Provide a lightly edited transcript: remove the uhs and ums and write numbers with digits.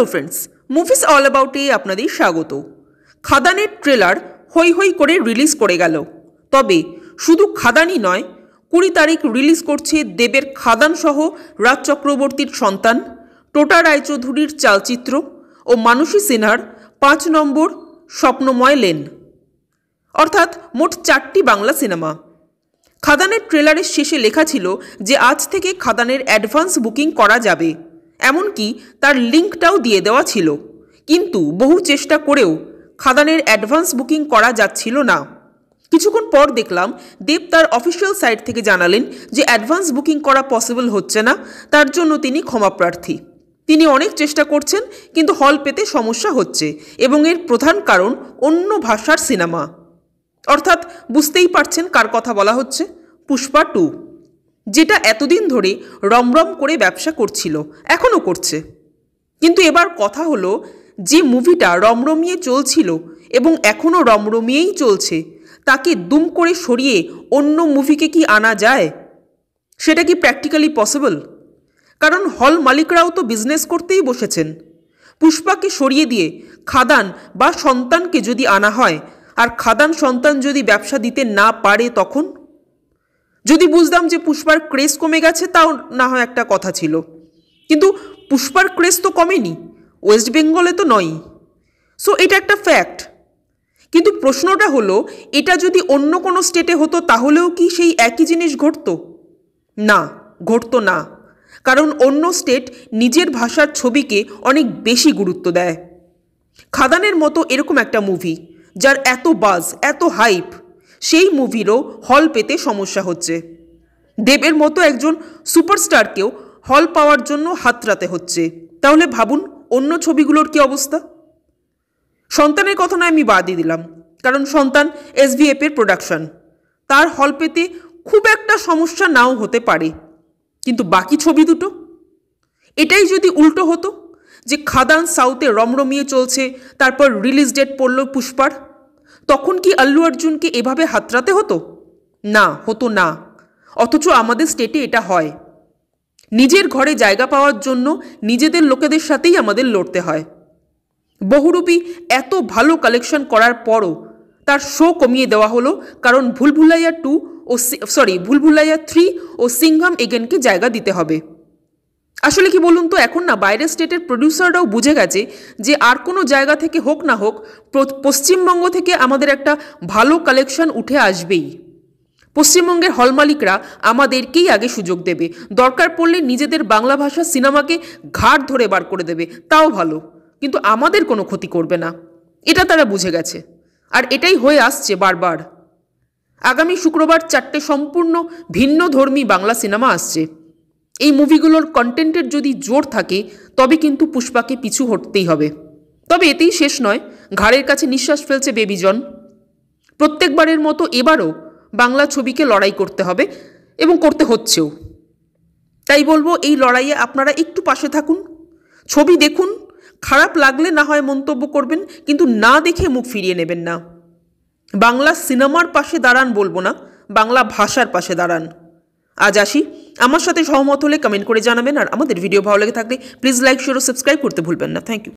Hello friends, movies all অ্যাবাউটে আপনাদের স্বাগত। খাদানের trailer হৈ হৈ করে রিলিজ করে গেল। তবে শুধু খাদানই নয়, 20 তারিখ রিলিজ করছে দেবের খাদান সহ রাজ চক্রবর্তীর সন্তান, টোটা রায়চৌধুরীর চালচিত্র ও মানসী সিনহার 5 নম্বর স্বপ্নময় লেন, অর্থাৎ মোট 4টি বাংলা সিনেমা। খাদানের ট্রেলারের শেষে লেখা ছিল যে আজ থেকে খাদানের অ্যাডভান্স বুকিং করা যাবে, এমনকি তার লিঙ্কটাও দিয়ে দেওয়া ছিল। কিন্তু বহু চেষ্টা করেও খাদানের অ্যাডভান্স বুকিং করা যাচ্ছিল না। কিছুক্ষণ পর দেখলাম দেব তার অফিসিয়াল সাইট থেকে জানালেন যে অ্যাডভান্স বুকিং করা পসিবল হচ্ছে না, তার জন্য তিনি ক্ষমাপ্রার্থী। তিনি অনেক চেষ্টা করছেন কিন্তু হল পেতে সমস্যা হচ্ছে, এবং এর প্রধান কারণ অন্য ভাষার সিনেমা। অর্থাৎ বুঝতেই পারছেন কার কথা বলা হচ্ছে, পুষ্পা 2, যেটা এতদিন ধরে রমরম করে ব্যবসা করছিল, এখনও করছে। কিন্তু এবার কথা হলো, যে মুভিটা রমরমিয়ে চলছিল এবং এখনও রমরমিয়েই চলছে, তাকে দুম করে সরিয়ে অন্য মুভিকে কি আনা যায়? সেটা কি প্র্যাকটিক্যালি পসিবল? কারণ হল মালিকরাও তো বিজনেস করতেই বসেছেন। পুষ্পাকে সরিয়ে দিয়ে খাদান বা সন্তানকে যদি আনা হয়, আর খাদান সন্তান যদি ব্যবসা দিতে না পারে, তখন যদি বুঝতাম যে পুষ্পার ক্রেজ কমে গেছে, তাও না হয় একটা কথা ছিল, কিন্তু পুষ্পার ক্রেজ তো কমেনি, ওয়েস্ট বেঙ্গলে তো নয়। সো এটা একটা ফ্যাক্ট। কিন্তু প্রশ্নটা হলো, এটা যদি অন্য কোনো স্টেটে হতো তাহলেও কি সেই একই জিনিস ঘটতো? না, ঘটতো না। কারণ অন্য স্টেট নিজের ভাষার ছবিকে অনেক বেশি গুরুত্ব দেয়। খাদানের মতো এরকম একটা মুভি যার এত বাজ, এত হাইপ, সেই মুভিরও হল পেতে সমস্যা হচ্ছে। দেবের মতো একজন সুপারস্টারকেও হল পাওয়ার জন্য হাতড়াতে হচ্ছে। তাহলে ভাবুন অন্য ছবিগুলোর কি অবস্থা। সন্তানের কথা নয়, আমি বাদই দিলাম, কারণ সন্তান SVF এর প্রোডাকশন, তার হল পেতে খুব একটা সমস্যা নাও হতে পারে। কিন্তু বাকি ছবি দুটো, এটাই যদি উল্টো হতো, যে খাদান সাউথে রমরমিয়ে চলছে, তারপর রিলিজ ডেট পড়ল পুষ্পার, তখন কি আল্লু অর্জুনকে এভাবে হাতড়াতে হতো? না, হতো না। অথচ আমাদের স্টেটে এটা হয়। নিজের ঘরে জায়গা পাওয়ার জন্য নিজেদের লোকেদের সাথেই আমাদের লড়তে হয়। বহুরূপী এত ভালো কালেকশন করার পরও তার শো কমিয়ে দেওয়া হলো, কারণ ভুলভুলাইয়া 3 ও সিংঘাম এগেনকে জায়গা দিতে হবে। আসলে কি বলুন তো, এখন না বাইরের স্টেটের প্রডিউসাররাও বুঝে গেছে যে আর কোনো জায়গা থেকে হোক না হোক, পশ্চিমবঙ্গ থেকে আমাদের একটা ভালো কালেকশন উঠে আসবেই। পশ্চিমবঙ্গের হল মালিকরা আমাদেরকেই আগে সুযোগ দেবে, দরকার পড়লে নিজেদের বাংলা ভাষা সিনেমাকে ঘাট ধরে বার করে দেবে, তাও ভালো, কিন্তু আমাদের কোনো ক্ষতি করবে না। এটা তারা বুঝে গেছে, আর এটাই হয়ে আসছে বারবার। আগামী শুক্রবার 4টে সম্পূর্ণ ভিন্ন ধর্মী বাংলা সিনেমা আসছে। এই মুভিগুলোর কন্টেন্টের যদি জোর থাকে, তবে কিন্তু পুষ্পাকে পিছু হটতেই হবে। তবে এতেই শেষ নয়, ঘাড়ের কাছে নিঃশ্বাস ফেলছে বেবি জন। প্রত্যেকবারের মতো এবারও বাংলা ছবিকে লড়াই করতে হবে, এবং করতে হচ্ছেও। তাই বলবো, এই লড়াইয়ে আপনারা একটু পাশে থাকুন, ছবি দেখুন, খারাপ লাগলে না হয় মন্তব্য করবেন, কিন্তু না দেখে মুখ ফিরিয়ে নেবেন না। বাংলা সিনেমার পাশে দাঁড়ান বলবো না, বাংলা ভাষার পাশে দাঁড়ান। আজ আসি, আমার সাথে সহমত হলে কমেন্ট করে জানাবেন, আর আমাদের ভিডিও ভালো লেগে থাকলে প্লিজ লাইক, শেয়ার ও সাবস্ক্রাইব করতে ভুলবেন না। Thank you.